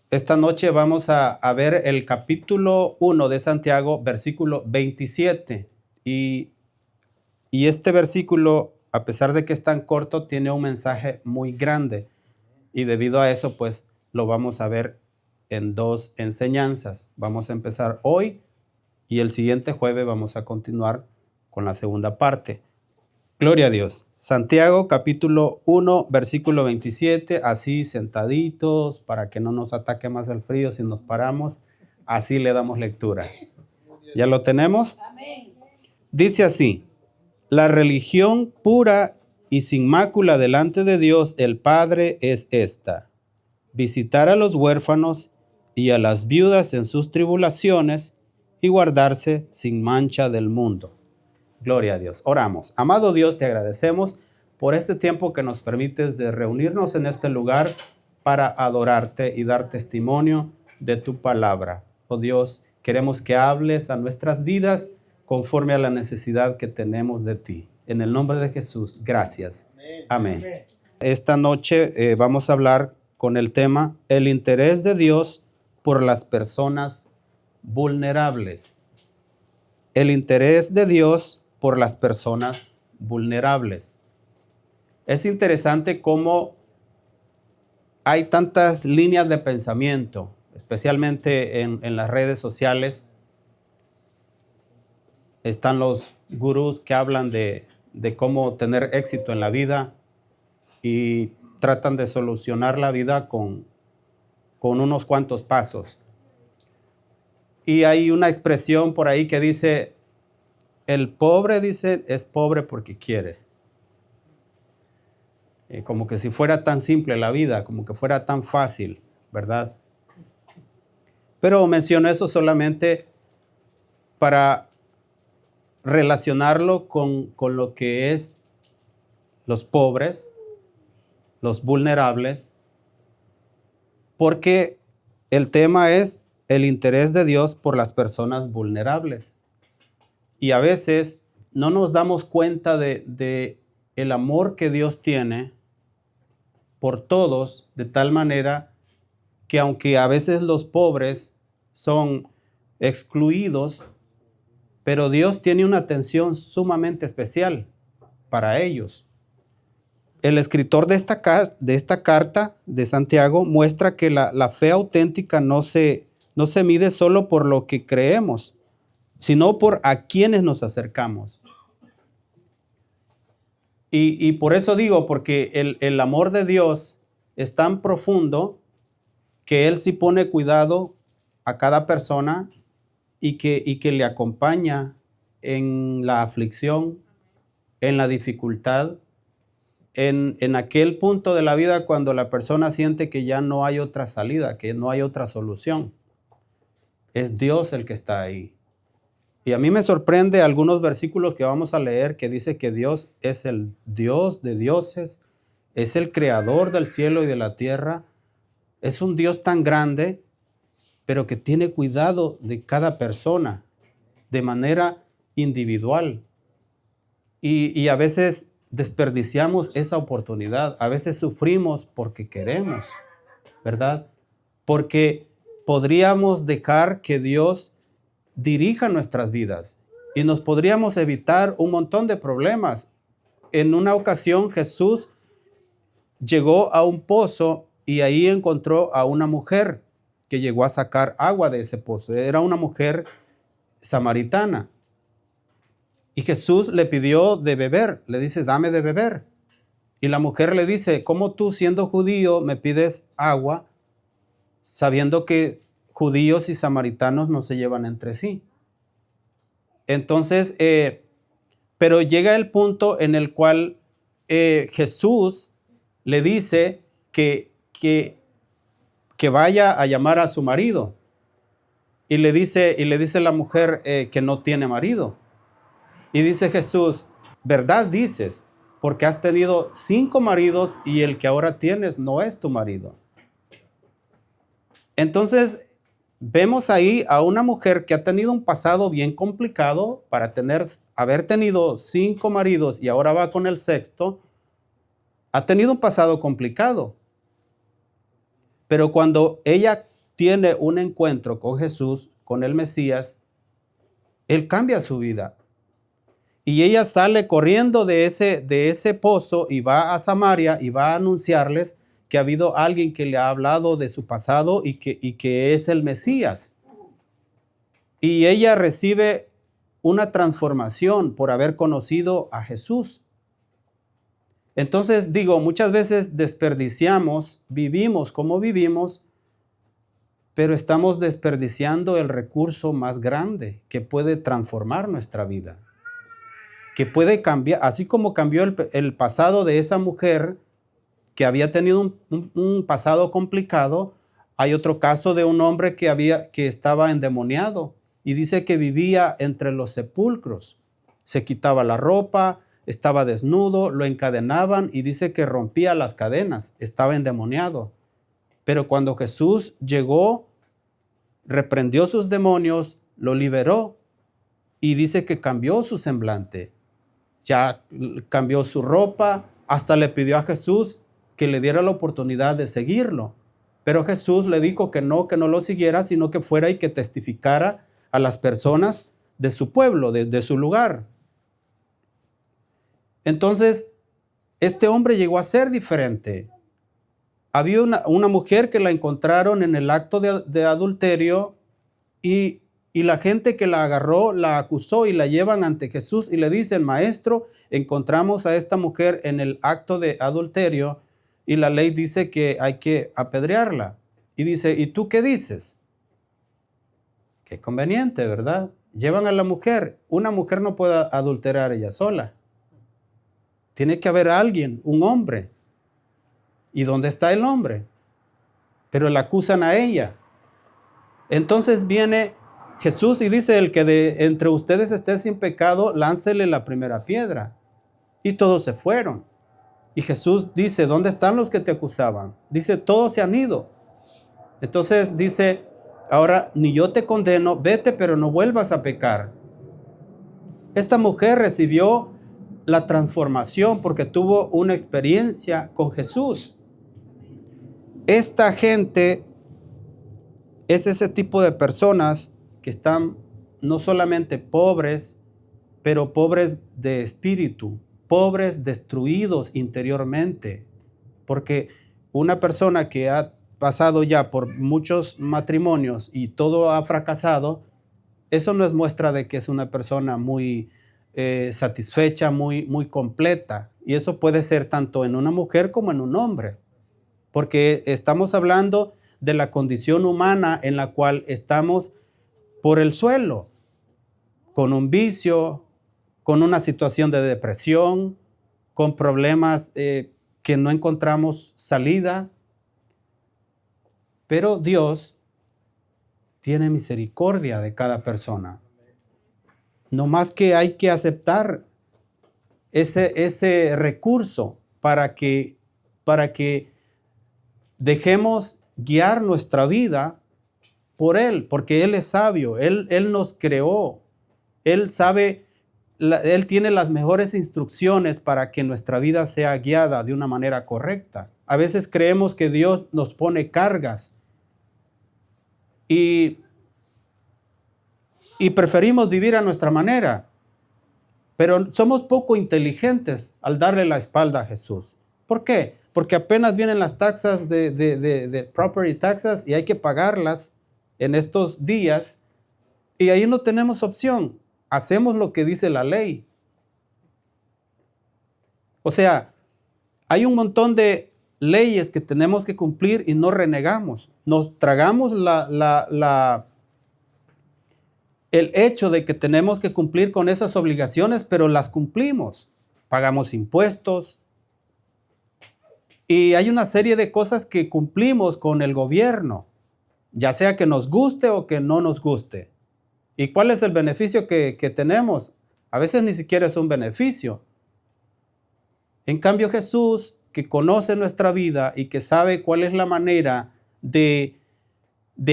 Esta noche vamos a ver el capítulo 1 de Santiago, versículo 27. Y este versículo, a pesar de que es tan corto, tiene un mensaje muy grande. Y debido a eso, pues, lo vamos a ver en dos enseñanzas. Vamos a empezar hoy y el siguiente jueves vamos a continuar con la segunda parte. Gloria a Dios. Santiago capítulo 1, versículo 27, así sentaditos, para que no nos ataque más el frío si nos paramos, así le damos lectura. ¿Ya lo tenemos? Dice así: la religión pura y sin mácula delante de Dios el Padre es esta: visitar a los huérfanos y a las viudas en sus tribulaciones y guardarse sin mancha del mundo. Gloria a Dios. Oramos. Amado Dios, te agradecemos por este tiempo que nos permites de reunirnos en este lugar para adorarte y dar testimonio de tu palabra. Oh Dios, queremos que hables a nuestras vidas conforme a la necesidad que tenemos de ti. En el nombre de Jesús, gracias. Amén. Esta noche vamos a hablar con el tema el interés de Dios por las personas vulnerables. El interés de Dios por las personas vulnerables. Es interesante cómo hay tantas líneas de pensamiento, especialmente en las redes sociales. Están los gurús que hablan de cómo tener éxito en la vida y tratan de solucionar la vida con unos cuantos pasos. Y hay una expresión por ahí que dice: el pobre, dice, es pobre porque quiere. Como que si fuera tan simple la vida, como que fuera tan fácil, ¿verdad? Pero menciono eso solamente para relacionarlo con lo que es los pobres, los vulnerables, porque el tema es el interés de Dios por las personas vulnerables. Y a veces no nos damos cuenta de el amor que Dios tiene por todos, de tal manera que aunque a veces los pobres son excluidos, pero Dios tiene una atención sumamente especial para ellos. El escritor de esta carta de Santiago muestra que la fe auténtica no se mide solo por lo que creemos, sino por a quienes nos acercamos. Y por eso digo, porque el amor de Dios es tan profundo que Él sí pone cuidado a cada persona y que le acompaña en la aflicción, en la dificultad, en aquel punto de la vida cuando la persona siente que ya no hay otra salida, que no hay otra solución. Es Dios el que está ahí. Y a mí me sorprende algunos versículos que vamos a leer que dice que Dios es el Dios de dioses, es el creador del cielo y de la tierra. Es un Dios tan grande, pero que tiene cuidado de cada persona de manera individual. Y a veces desperdiciamos esa oportunidad. A veces sufrimos porque queremos, ¿verdad? Porque podríamos dejar que Dios dirija nuestras vidas y nos podríamos evitar un montón de problemas. En una ocasión Jesús llegó a un pozo y ahí encontró a una mujer que llegó a sacar agua de ese pozo. Era una mujer samaritana. Y Jesús le pidió de beber, le dice: dame de beber. Y la mujer le dice: ¿cómo tú, siendo judío, me pides agua sabiendo que judíos y samaritanos no se llevan entre sí? Entonces, pero llega el punto en el cual Jesús le dice que vaya a llamar a su marido. Y le dice la mujer que no tiene marido. Y dice Jesús: verdad dices, porque has tenido 5 maridos y el que ahora tienes no es tu marido. Entonces, vemos ahí a una mujer que ha tenido un pasado bien complicado para haber tenido 5 maridos y ahora va con el 6º. Ha tenido un pasado complicado. Pero cuando ella tiene un encuentro con Jesús, con el Mesías, él cambia su vida. Y ella sale corriendo de ese pozo y va a Samaria y va a anunciarles que ha habido alguien que le ha hablado de su pasado y que es el Mesías. Y ella recibe una transformación por haber conocido a Jesús. Entonces digo, muchas veces desperdiciamos, vivimos como vivimos, pero estamos desperdiciando el recurso más grande que puede transformar nuestra vida, que puede cambiar, así como cambió el pasado de esa mujer que había tenido un pasado complicado. Hay otro caso de un hombre que estaba endemoniado y dice que vivía entre los sepulcros. Se quitaba la ropa, estaba desnudo, lo encadenaban y dice que rompía las cadenas, estaba endemoniado. Pero cuando Jesús llegó, reprendió sus demonios, lo liberó y dice que cambió su semblante. Ya cambió su ropa, hasta le pidió a Jesús que le diera la oportunidad de seguirlo. Pero Jesús le dijo que no lo siguiera, sino que fuera y que testificara a las personas de su pueblo, de su lugar. Entonces, este hombre llegó a ser diferente. Había una mujer que la encontraron en el acto de adulterio y la gente que la agarró la acusó y la llevan ante Jesús y le dicen: maestro, encontramos a esta mujer en el acto de adulterio y la ley dice que hay que apedrearla. Y dice: ¿y tú qué dices? Qué conveniente, ¿verdad? Llevan a la mujer. Una mujer no puede adulterar ella sola. Tiene que haber alguien, un hombre. ¿Y dónde está el hombre? Pero la acusan a ella. Entonces viene Jesús y dice: el que de entre ustedes esté sin pecado, láncele la primera piedra. Y todos se fueron. Y Jesús dice: ¿dónde están los que te acusaban? Dice: todos se han ido. Entonces dice: ahora ni yo te condeno, vete, pero no vuelvas a pecar. Esta mujer recibió la transformación porque tuvo una experiencia con Jesús. Esta gente es ese tipo de personas que están no solamente pobres, pero pobres de espíritu, pobres, destruidos interiormente. Porque una persona que ha pasado ya por muchos matrimonios y todo ha fracasado, eso no es muestra de que es una persona muy satisfecha, muy completa. Y eso puede ser tanto en una mujer como en un hombre. Porque estamos hablando de la condición humana en la cual estamos por el suelo, con un vicio, con una situación de depresión, con problemas que no encontramos salida. Pero Dios tiene misericordia de cada persona. No más que hay que aceptar ese recurso para que dejemos guiar nuestra vida por Él, porque Él es sabio, Él nos creó, Él sabe, Él tiene las mejores instrucciones para que nuestra vida sea guiada de una manera correcta. A veces creemos que Dios nos pone cargas y preferimos vivir a nuestra manera, pero somos poco inteligentes al darle la espalda a Jesús. ¿Por qué? Porque apenas vienen las taxas de property taxes y hay que pagarlas en estos días y ahí no tenemos opción. Hacemos lo que dice la ley. O sea, hay un montón de leyes que tenemos que cumplir y no renegamos. Nos tragamos el hecho de que tenemos que cumplir con esas obligaciones, pero las cumplimos. Pagamos impuestos. Y hay una serie de cosas que cumplimos con el gobierno, ya sea que nos guste o que no nos guste. ¿Y cuál es el beneficio que tenemos? A veces ni siquiera es un beneficio. En cambio, Jesús, que conoce nuestra vida y que sabe cuál es la manera de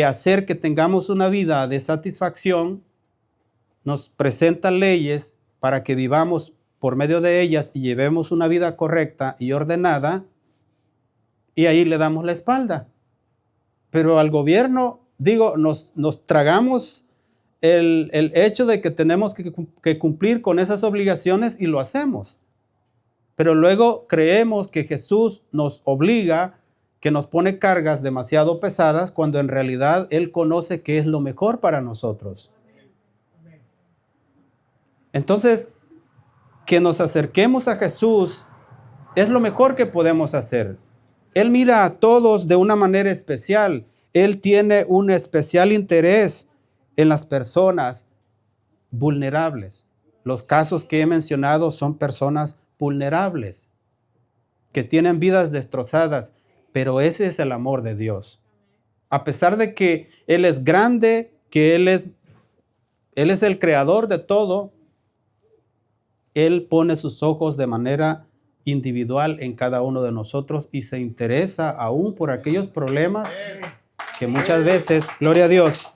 hacer que tengamos una vida de satisfacción, nos presenta leyes para que vivamos por medio de ellas y llevemos una vida correcta y ordenada. Y ahí le damos la espalda. Pero al gobierno, nos tragamos el hecho de que tenemos que cumplir con esas obligaciones y lo hacemos. Pero luego creemos que Jesús nos obliga, que nos pone cargas demasiado pesadas, cuando en realidad Él conoce qué es lo mejor para nosotros. Entonces, que nos acerquemos a Jesús es lo mejor que podemos hacer. Él mira a todos de una manera especial. Él tiene un especial interés en las personas vulnerables. Los casos que he mencionado son personas vulnerables, que tienen vidas destrozadas, pero ese es el amor de Dios. A pesar de que Él es grande, que Él es el creador de todo, Él pone sus ojos de manera individual en cada uno de nosotros y se interesa aún por aquellos problemas que muchas veces, gloria a Dios,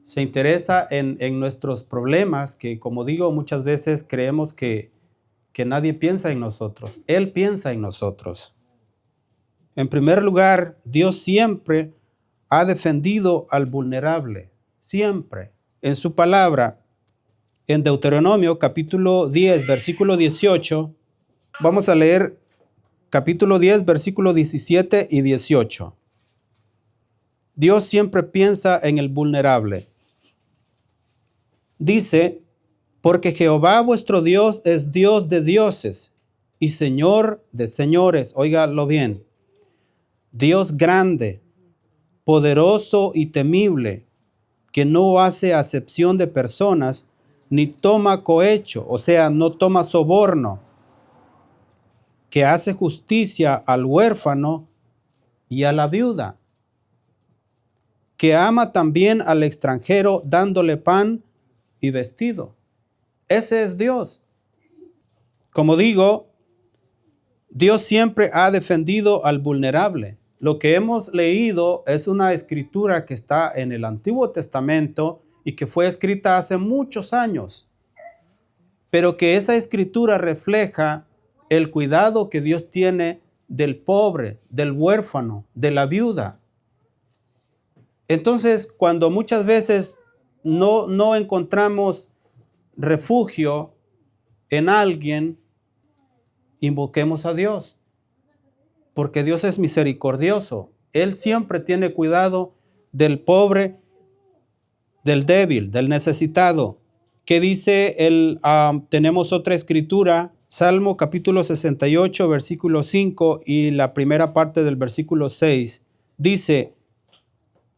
se interesa en nuestros problemas, que como digo, muchas veces creemos que nadie piensa en nosotros. Él piensa en nosotros. En primer lugar, Dios siempre ha defendido al vulnerable. Siempre. En su palabra, en Deuteronomio capítulo 10, versículo 18, vamos a leer capítulo 10, versículo 17 y 18. Dios siempre piensa en el vulnerable. Dice, porque Jehová vuestro Dios es Dios de dioses y Señor de señores. Óigalo bien. Dios grande, poderoso y temible, que no hace acepción de personas, ni toma cohecho, o sea, no toma soborno, que hace justicia al huérfano y a la viuda, que ama también al extranjero, dándole pan y vestido. Ese es Dios. Como digo, Dios siempre ha defendido al vulnerable. Lo que hemos leído es una escritura que está en el Antiguo Testamento y que fue escrita hace muchos años, pero que esa escritura refleja el cuidado que Dios tiene del pobre, del huérfano, de la viuda. Entonces, cuando muchas veces no encontramos refugio en alguien, invoquemos a Dios, porque Dios es misericordioso. Él siempre tiene cuidado del pobre, del débil, del necesitado. ¿Qué dice tenemos otra escritura, Salmo capítulo 68, versículo 5 y la primera parte del versículo 6. Dice,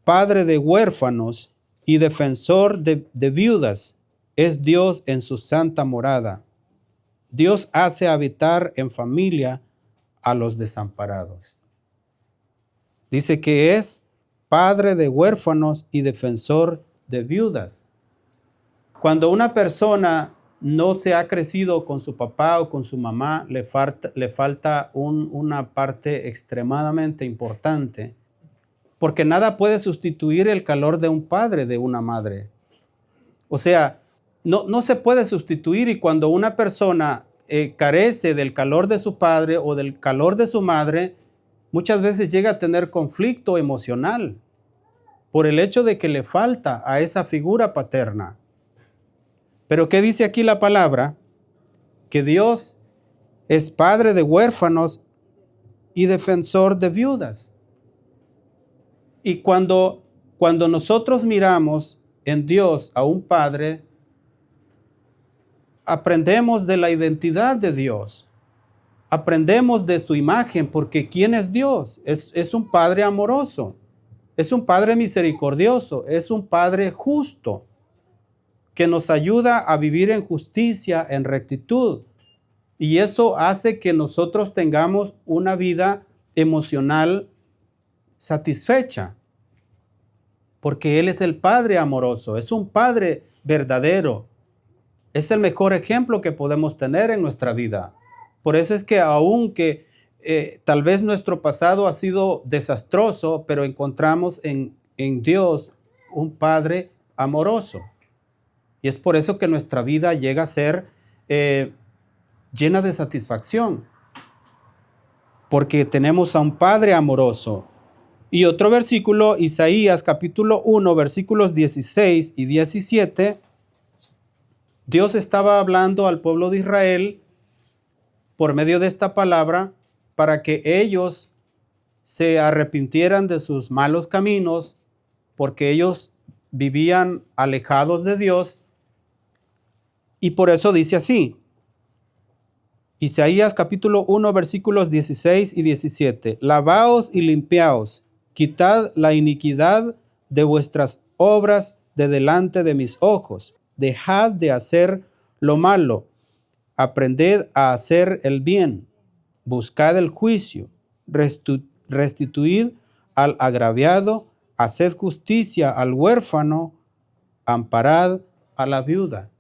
Padre de huérfanos y defensor de viudas, es Dios en su santa morada. Dios hace habitar en familia a los desamparados. Dice que es Padre de huérfanos y defensor de viudas. Cuando una persona no se ha crecido con su papá o con su mamá, le falta una parte extremadamente importante, porque nada puede sustituir el calor de un padre, de una madre. O sea, no se puede sustituir, y cuando una persona carece del calor de su padre o del calor de su madre, muchas veces llega a tener conflicto emocional por el hecho de que le falta a esa figura paterna. Pero ¿qué dice aquí la palabra? Que Dios es Padre de huérfanos y defensor de viudas. Y cuando nosotros miramos en Dios a un Padre, aprendemos de la identidad de Dios. Aprendemos de su imagen, porque ¿quién es Dios? Es un Padre amoroso, es un Padre misericordioso, es un Padre justo, que nos ayuda a vivir en justicia, en rectitud. Y eso hace que nosotros tengamos una vida emocional satisfecha, porque Él es el Padre amoroso, es un Padre verdadero. Es el mejor ejemplo que podemos tener en nuestra vida. Por eso es que aunque tal vez nuestro pasado ha sido desastroso, pero encontramos en Dios un Padre amoroso. Y es por eso que nuestra vida llega a ser llena de satisfacción. porque tenemos a un Padre amoroso. Y otro versículo, Isaías capítulo 1, versículos 16 y 17, Dios estaba hablando al pueblo de Israel por medio de esta palabra para que ellos se arrepintieran de sus malos caminos, porque ellos vivían alejados de Dios. Y por eso dice así, Isaías capítulo 1, versículos 16 y 17. Lavaos y limpiaos, quitad la iniquidad de vuestras obras de delante de mis ojos. Dejad de hacer lo malo, aprended a hacer el bien, buscad el juicio, restituid al agraviado, haced justicia al huérfano, amparad a la viuda.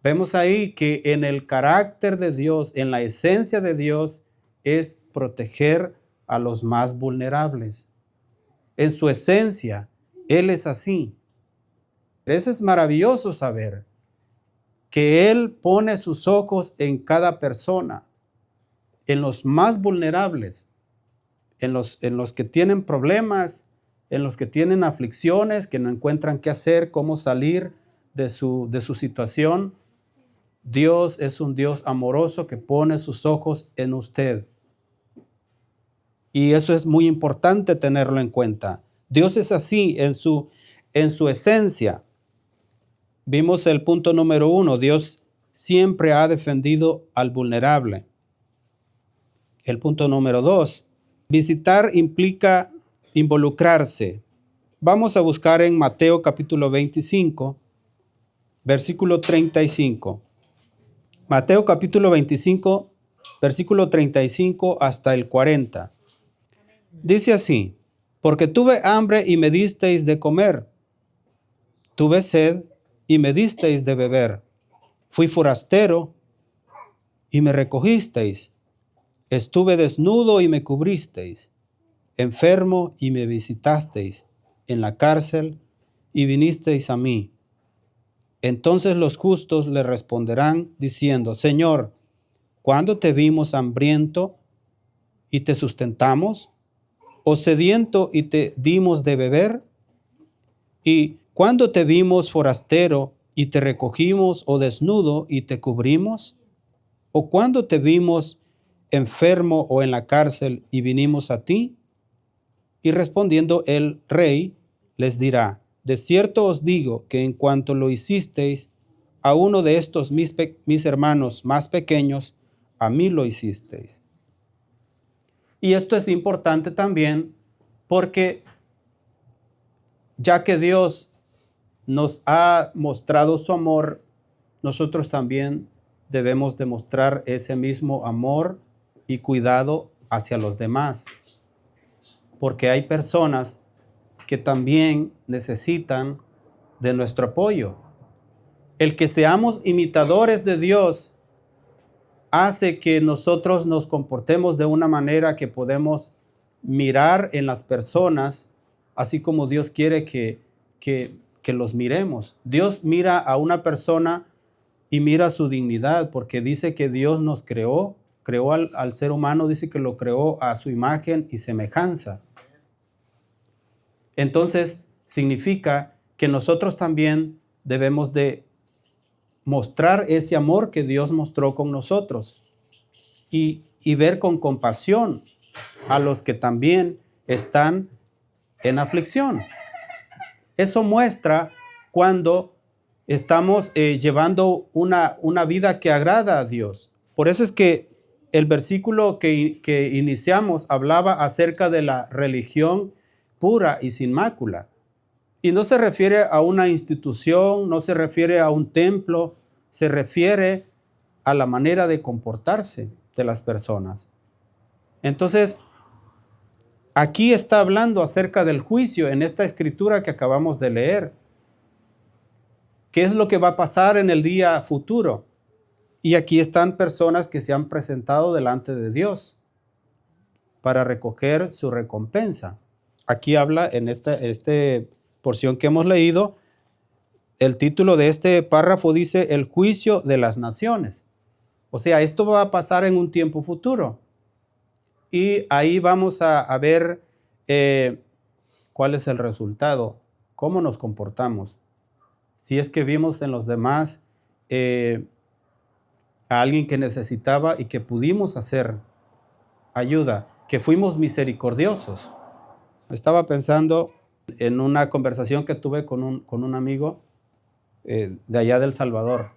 Vemos ahí que en el carácter de Dios, en la esencia de Dios, es proteger a los más vulnerables. En su esencia, Él es así. Eso es maravilloso saber, que Él pone sus ojos en cada persona, en los más vulnerables, en los que tienen problemas, en los que tienen aflicciones, que no encuentran qué hacer, cómo salir de su situación. Dios es un Dios amoroso que pone sus ojos en usted. Y eso es muy importante tenerlo en cuenta. Dios es así en su esencia. Vimos el punto número 1. Dios siempre ha defendido al vulnerable. El punto número 2. Visitar implica involucrarse. Vamos a buscar en Mateo capítulo 25, versículo 35. Mateo capítulo 25, versículo 35 hasta el 40. Dice así, porque tuve hambre y me disteis de comer, tuve sed y me disteis de beber, fui forastero y me recogisteis, estuve desnudo y me cubristeis, enfermo y me visitasteis, en la cárcel y vinisteis a mí. Entonces los justos le responderán diciendo, Señor, ¿cuándo te vimos hambriento y te sustentamos? ¿O sediento y te dimos de beber? ¿Y cuándo te vimos forastero y te recogimos, o desnudo y te cubrimos? ¿O cuándo te vimos enfermo o en la cárcel y vinimos a ti? Y respondiendo el rey les dirá, de cierto os digo que en cuanto lo hicisteis a uno de estos mis hermanos más pequeños, a mí lo hicisteis. Y esto es importante también porque ya que Dios nos ha mostrado su amor, nosotros también debemos demostrar ese mismo amor y cuidado hacia los demás. Porque hay personas que también necesitan de nuestro apoyo. El que seamos imitadores de Dios hace que nosotros nos comportemos de una manera que podemos mirar en las personas, así como Dios quiere que los miremos. Dios mira a una persona y mira su dignidad, porque dice que Dios nos creó al ser humano, dice que lo creó a su imagen y semejanza. Entonces, significa que nosotros también debemos de mostrar ese amor que Dios mostró con nosotros y ver con compasión a los que también están en aflicción. Eso muestra cuando estamos llevando una vida que agrada a Dios. Por eso es que el versículo que iniciamos hablaba acerca de la religión pura y sin mácula. Y no se refiere a una institución, no se refiere a un templo, se refiere a la manera de comportarse de las personas. Entonces, aquí está hablando acerca del juicio en esta escritura que acabamos de leer. ¿Qué es lo que va a pasar en el día futuro? Y aquí están personas que se han presentado delante de Dios para recoger su recompensa. Aquí habla en esta porción que hemos leído, el título de este párrafo dice el juicio de las naciones. O sea, esto va a pasar en un tiempo futuro. y ahí vamos a ver cuál es el resultado, cómo nos comportamos. Si es que vimos en los demás a alguien que necesitaba y que pudimos hacer ayuda, que fuimos misericordiosos. Estaba pensando en una conversación que tuve con un amigo de allá de El Salvador.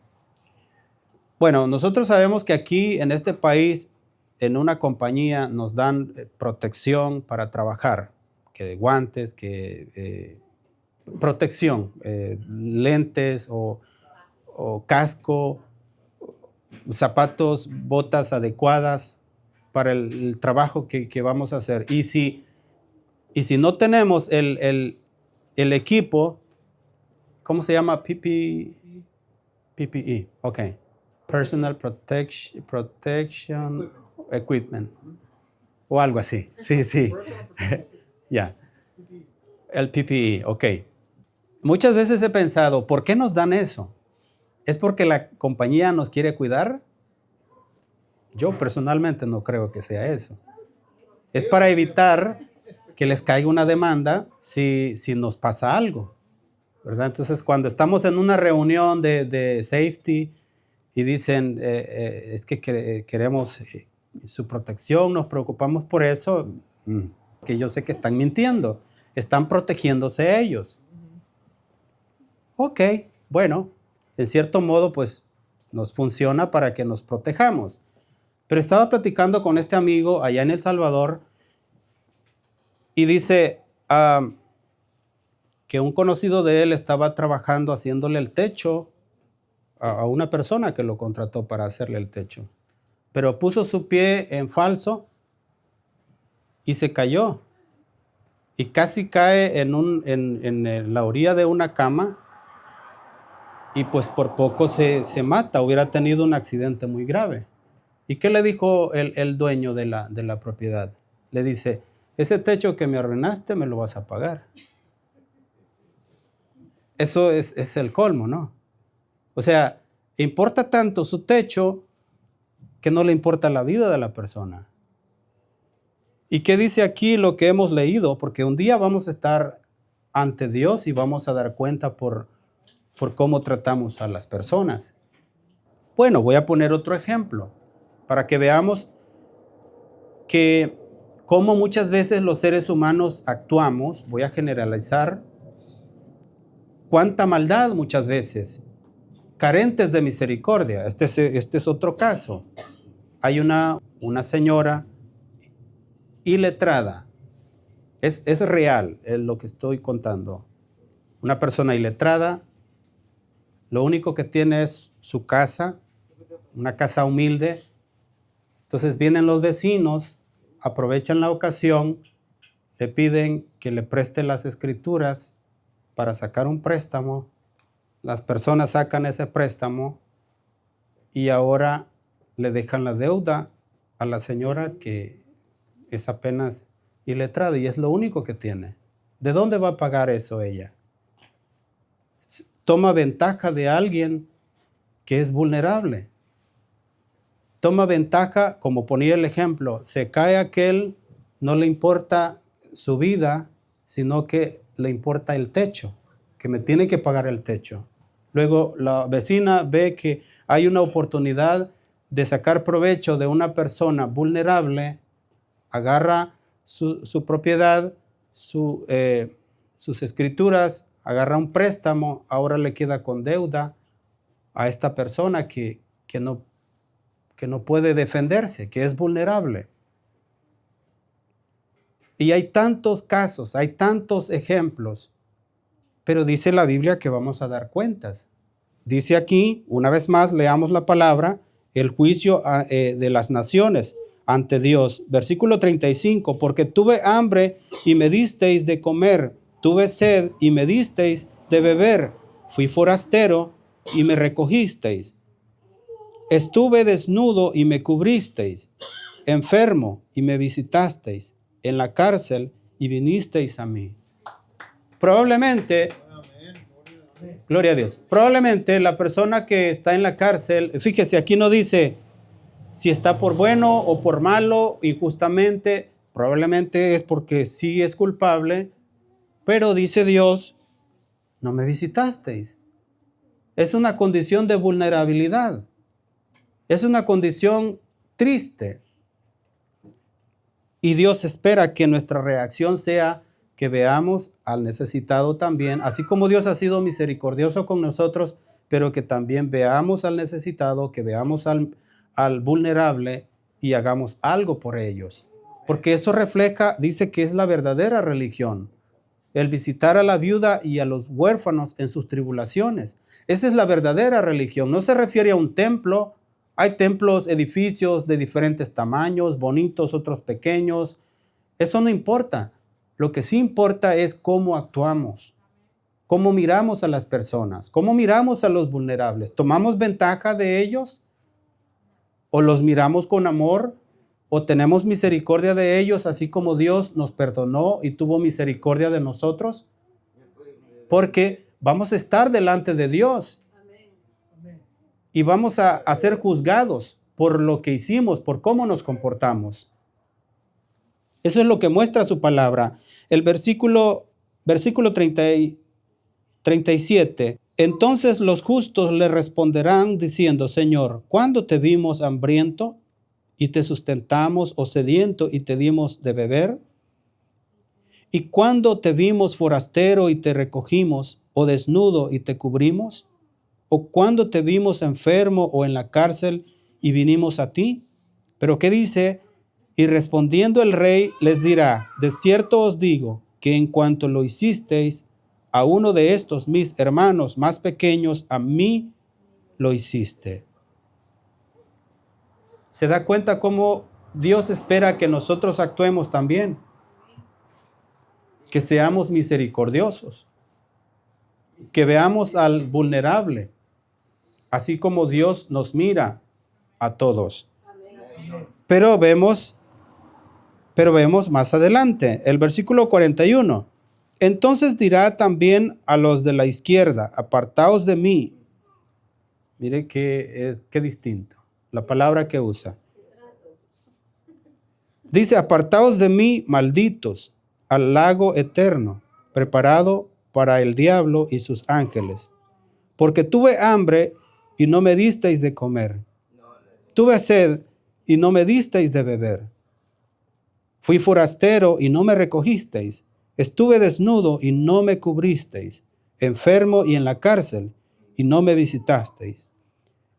Bueno, nosotros sabemos que aquí en este país, en una compañía, nos dan protección para trabajar, que guantes, que protección, lentes o casco, zapatos, botas adecuadas para el trabajo que vamos a hacer. Y si no tenemos el equipo, ¿cómo se llama? PPE, ok. Personal Protection Equipment. O algo así. Sí. Ya. El PPE, ok. Muchas veces he pensado, ¿por qué nos dan eso? ¿Es porque la compañía nos quiere cuidar? Yo personalmente no creo que sea eso. Es para evitar que les caiga una demanda si nos pasa algo, ¿verdad? Entonces, cuando estamos en una reunión de safety y dicen, es que queremos su protección, nos preocupamos por eso, que yo sé que están mintiendo, están protegiéndose ellos. Ok, bueno, en cierto modo, pues, nos funciona para que nos protejamos. Pero estaba platicando con este amigo allá en El Salvador y dice que un conocido de él estaba trabajando haciéndole el techo a una persona que lo contrató para hacerle el techo. Pero puso su pie en falso y se cayó. Y casi cae en la orilla de una cama y pues por poco se mata. Hubiera tenido un accidente muy grave. ¿Y qué le dijo el dueño de la propiedad? Le dice, ese techo que me arruinaste me lo vas a pagar. Eso es el colmo, ¿no? O sea, importa tanto su techo que no le importa la vida de la persona. ¿Y qué dice aquí lo que hemos leído? Porque un día vamos a estar ante Dios y vamos a dar cuenta por cómo tratamos a las personas. Bueno, voy a poner otro ejemplo para que veamos que cómo muchas veces los seres humanos actuamos. Voy a generalizar. Cuánta maldad muchas veces, carentes de misericordia. Este es otro caso. Hay una señora iletrada. Es real lo que estoy contando. Una persona iletrada, lo único que tiene es su casa, una casa humilde. Entonces vienen los vecinos, aprovechan la ocasión, le piden que le preste las escrituras para sacar un préstamo. Las personas sacan ese préstamo y ahora le dejan la deuda a la señora que es apenas iletrada y es lo único que tiene. ¿De dónde va a pagar eso ella? Toma ventaja de alguien que es vulnerable. Toma ventaja, como ponía el ejemplo, se cae aquel, no le importa su vida, sino que le importa el techo, que me tiene que pagar el techo. Luego la vecina ve que hay una oportunidad de sacar provecho de una persona vulnerable, agarra su propiedad, sus escrituras, agarra un préstamo, ahora le queda con deuda a esta persona que no puede defenderse, que es vulnerable. Y hay tantos casos, hay tantos ejemplos, pero dice la Biblia que vamos a dar cuentas. Dice aquí, una vez más, leamos la palabra, el juicio de las naciones ante Dios. Versículo 35, porque tuve hambre y me disteis de comer, tuve sed y me disteis de beber, fui forastero y me recogisteis. Estuve desnudo y me cubristeis, enfermo y me visitasteis, en la cárcel y vinisteis a mí. Probablemente, gloria a Dios, probablemente la persona que está en la cárcel, fíjese, aquí no dice Si está por bueno o por malo, injustamente, probablemente es porque sí es culpable, pero dice Dios, no me visitasteis. Es una condición de vulnerabilidad. Es una condición triste. Y Dios espera que nuestra reacción sea que veamos al necesitado también, así como Dios ha sido misericordioso con nosotros, pero que también veamos al necesitado, que veamos al vulnerable y hagamos algo por ellos. Porque eso refleja, dice que es la verdadera religión, el visitar a la viuda y a los huérfanos en sus tribulaciones. Esa es la verdadera religión. No se refiere a un templo. Hay templos, edificios de diferentes tamaños, bonitos, otros pequeños. Eso no importa. Lo que sí importa es cómo actuamos, cómo miramos a las personas, cómo miramos a los vulnerables. ¿Tomamos ventaja de ellos? ¿O los miramos con amor? ¿O tenemos misericordia de ellos así como Dios nos perdonó y tuvo misericordia de nosotros? Porque vamos a estar delante de Dios y vamos a ser juzgados por lo que hicimos, por cómo nos comportamos. Eso es lo que muestra su palabra. El versículo 37. Entonces los justos le responderán diciendo, Señor, ¿cuándo te vimos hambriento y te sustentamos, o sediento y te dimos de beber? ¿Y cuándo te vimos forastero y te recogimos, o desnudo y te cubrimos? ¿O cuándo te vimos enfermo o en la cárcel y vinimos a ti? Pero ¿qué dice? Y respondiendo el rey les dirá, de cierto os digo que en cuanto lo hicisteis a uno de estos mis hermanos más pequeños, a mí lo hiciste. ¿Se da cuenta cómo Dios espera que nosotros actuemos también? Que seamos misericordiosos, que veamos al vulnerable, así como Dios nos mira a todos. Pero vemos más adelante, el versículo 41. Entonces dirá también a los de la izquierda, apartaos de mí. Mire qué distinto, la palabra que usa. Dice, apartaos de mí, malditos, al lago eterno, preparado para el diablo y sus ángeles. Porque tuve hambre y no me disteis de comer. Tuve sed y no me disteis de beber. Fui forastero y no me recogisteis. Estuve desnudo y no me cubristeis. Enfermo y en la cárcel y no me visitasteis.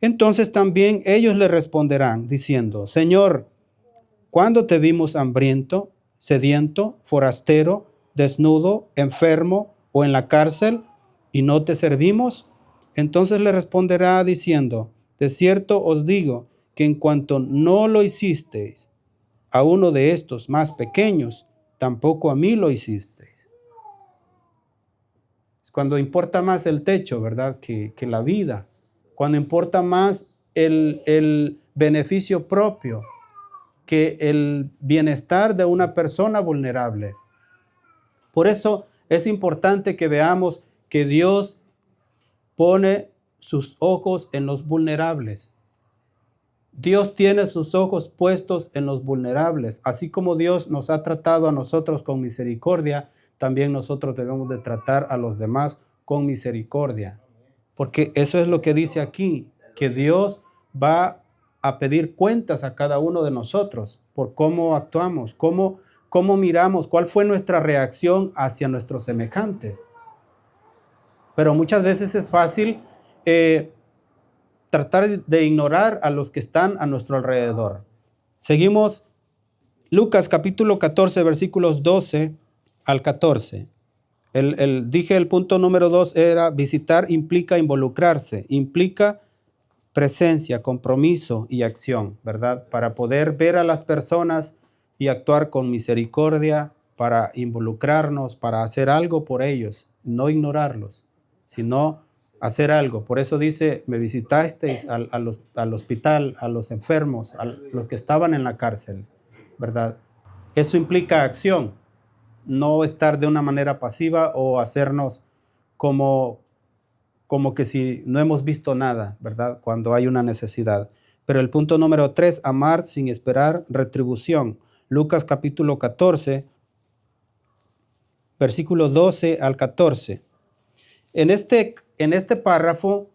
Entonces también ellos le responderán diciendo, Señor, ¿cuándo te vimos hambriento, sediento, forastero, desnudo, enfermo o en la cárcel y no te servimos? Entonces le responderá diciendo, de cierto os digo que en cuanto no lo hicisteis a uno de estos más pequeños, tampoco a mí lo hicisteis. Cuando importa más el techo, ¿verdad? Que la vida. Cuando importa más el beneficio propio que el bienestar de una persona vulnerable. Por eso es importante que veamos que Dios pone sus ojos en los vulnerables. Dios tiene sus ojos puestos en los vulnerables. Así como Dios nos ha tratado a nosotros con misericordia, también nosotros debemos de tratar a los demás con misericordia. Porque eso es lo que dice aquí, que Dios va a pedir cuentas a cada uno de nosotros por cómo actuamos, cómo miramos, cuál fue nuestra reacción hacia nuestro semejante. Pero muchas veces es fácil tratar de ignorar a los que están a nuestro alrededor. Seguimos Lucas capítulo 14, versículos 12 al 14. Dije el punto número 2 era visitar implica involucrarse, implica presencia, compromiso y acción, ¿verdad? Para poder ver a las personas y actuar con misericordia, para involucrarnos, para hacer algo por ellos, no ignorarlos, sino hacer algo. Por eso dice, me visitasteis al hospital, a los enfermos, a los que estaban en la cárcel, ¿verdad? Eso implica acción, no estar de una manera pasiva o hacernos como que si no hemos visto nada, ¿verdad? Cuando hay una necesidad. Pero el punto número 3, amar sin esperar retribución. Lucas capítulo 14, versículo 12 al 14. En este párrafo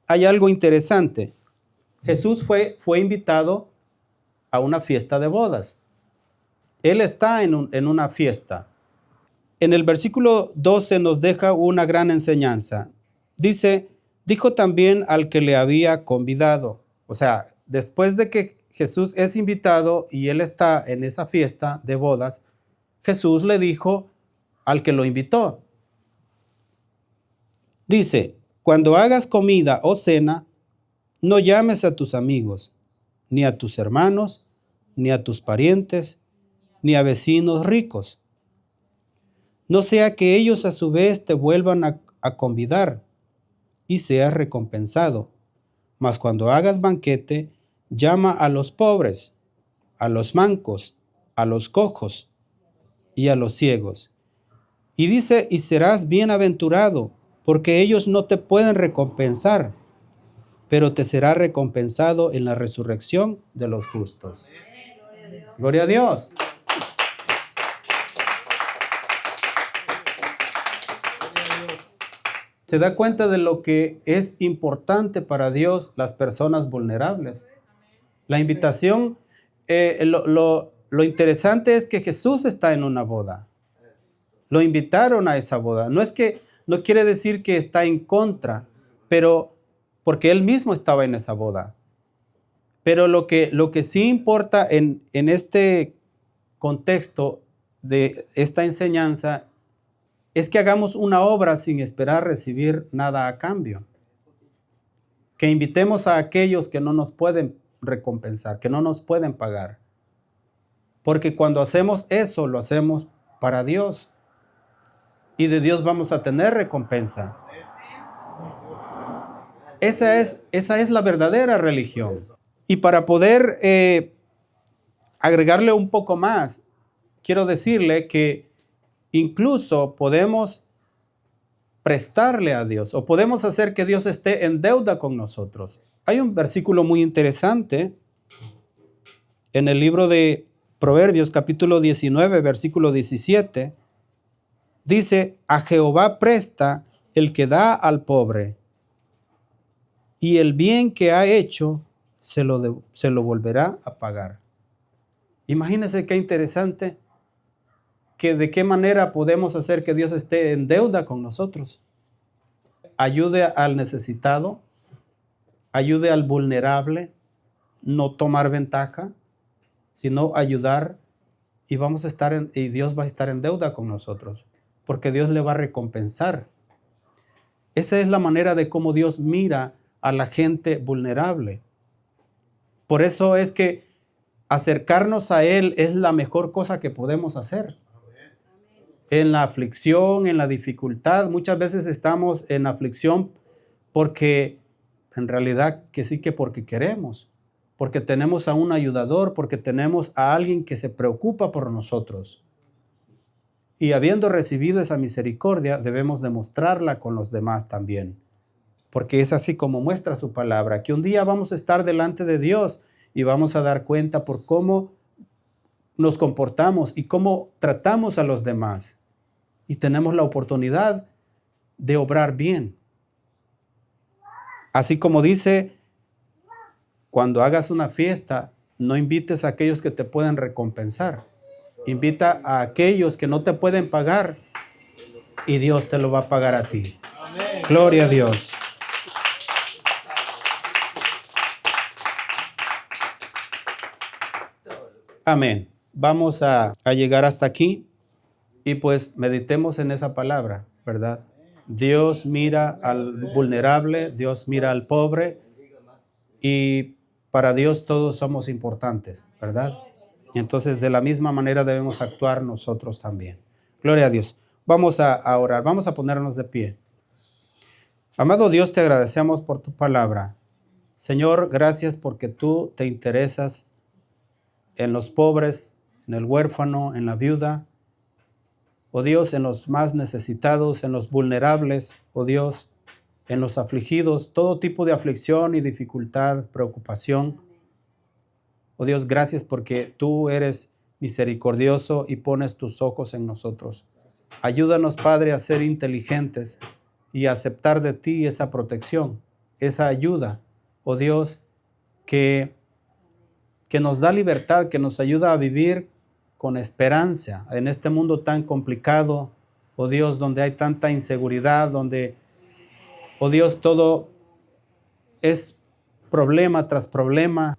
hay algo interesante. Jesús fue invitado a una fiesta de bodas. Él está en una fiesta. En el versículo 12 nos deja una gran enseñanza. Dice, dijo también al que le había convidado. O sea, después de que Jesús es invitado y él está en esa fiesta de bodas, Jesús le dijo al que lo invitó. Dice, cuando hagas comida o cena, no llames a tus amigos, ni a tus hermanos, ni a tus parientes, ni a vecinos ricos. No sea que ellos a su vez te vuelvan a convidar y seas recompensado. Mas cuando hagas banquete, llama a los pobres, a los mancos, a los cojos y a los ciegos. Y dice, y serás bienaventurado, porque ellos no te pueden recompensar, pero te será recompensado en la resurrección de los justos. Gloria a Dios. Se da cuenta de lo que es importante para Dios las personas vulnerables. La invitación, lo interesante es que Jesús está en una boda. Lo invitaron a esa boda. No quiere decir que está en contra, pero porque él mismo estaba en esa boda. Pero lo que sí importa en este contexto de esta enseñanza es que hagamos una obra sin esperar recibir nada a cambio. Que invitemos a aquellos que no nos pueden recompensar, que no nos pueden pagar. Porque cuando hacemos eso, lo hacemos para Dios. Y de Dios vamos a tener recompensa. Esa es la verdadera religión. Y para poder agregarle un poco más, quiero decirle que incluso podemos prestarle a Dios o podemos hacer que Dios esté en deuda con nosotros. Hay un versículo muy interesante en el libro de Proverbios, capítulo 19, versículo 17. Dice, a Jehová presta el que da al pobre, y el bien que ha hecho se lo volverá a pagar. Imagínense qué interesante, que de qué manera podemos hacer que Dios esté en deuda con nosotros. Ayude al necesitado, ayude al vulnerable, no tomar ventaja, sino ayudar, y y Dios va a estar en deuda con nosotros, porque Dios le va a recompensar. Esa es la manera de cómo Dios mira a la gente vulnerable. Por eso es que acercarnos a Él es la mejor cosa que podemos hacer. En la aflicción, en la dificultad, muchas veces estamos en aflicción porque en realidad que sí, que porque queremos, porque tenemos a un ayudador, porque tenemos a alguien que se preocupa por nosotros. Y habiendo recibido esa misericordia, debemos demostrarla con los demás también. Porque es así como muestra su palabra, que un día vamos a estar delante de Dios y vamos a dar cuenta por cómo nos comportamos y cómo tratamos a los demás. Y tenemos la oportunidad de obrar bien. Así como dice, cuando hagas una fiesta, no invites a aquellos que te pueden recompensar. Invita a aquellos que no te pueden pagar y Dios te lo va a pagar a ti. Amén. Gloria a Dios. Amén. Vamos a llegar hasta aquí y pues meditemos en esa palabra, ¿verdad? Dios mira al vulnerable, Dios mira al pobre y para Dios todos somos importantes, ¿verdad? Y entonces de la misma manera debemos actuar nosotros también. Gloria a Dios. Vamos a orar, vamos a ponernos de pie. Amado Dios, te agradecemos por tu palabra. Señor, gracias porque tú te interesas en los pobres, en el huérfano, en la viuda. Oh Dios, en los más necesitados, en los vulnerables, oh Dios. en los afligidos, todo tipo de aflicción y dificultad, preocupación. Oh Dios, gracias porque tú eres misericordioso y pones tus ojos en nosotros. Ayúdanos, Padre, a ser inteligentes y a aceptar de ti esa protección, esa ayuda, oh Dios, que nos da libertad, que nos ayuda a vivir con esperanza en este mundo tan complicado, oh Dios, donde hay tanta inseguridad, donde, oh Dios, todo es problema tras problema.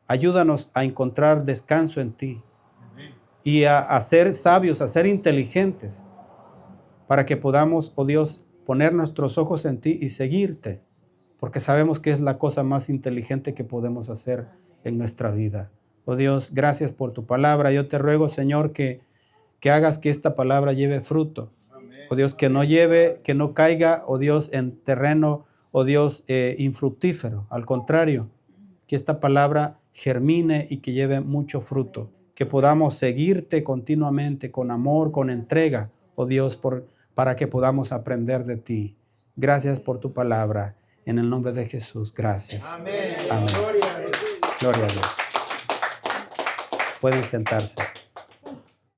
Ayúdanos a encontrar descanso en ti y a ser sabios, a ser inteligentes, para que podamos, oh Dios, poner nuestros ojos en ti y seguirte, porque sabemos que es la cosa más inteligente que podemos hacer en nuestra vida. Oh Dios, gracias por tu palabra. Yo te ruego, Señor, que hagas que esta palabra lleve fruto. Oh Dios, que no caiga, oh Dios, en terreno, oh Dios, infructífero. Al contrario, que esta palabra germine y que lleve mucho fruto. Que podamos seguirte continuamente con amor, con entrega, oh Dios, para que podamos aprender de ti. Gracias por tu palabra. En el nombre de Jesús, gracias. Amén. Amén. Gloria a Dios. Gloria a Dios. Pueden sentarse.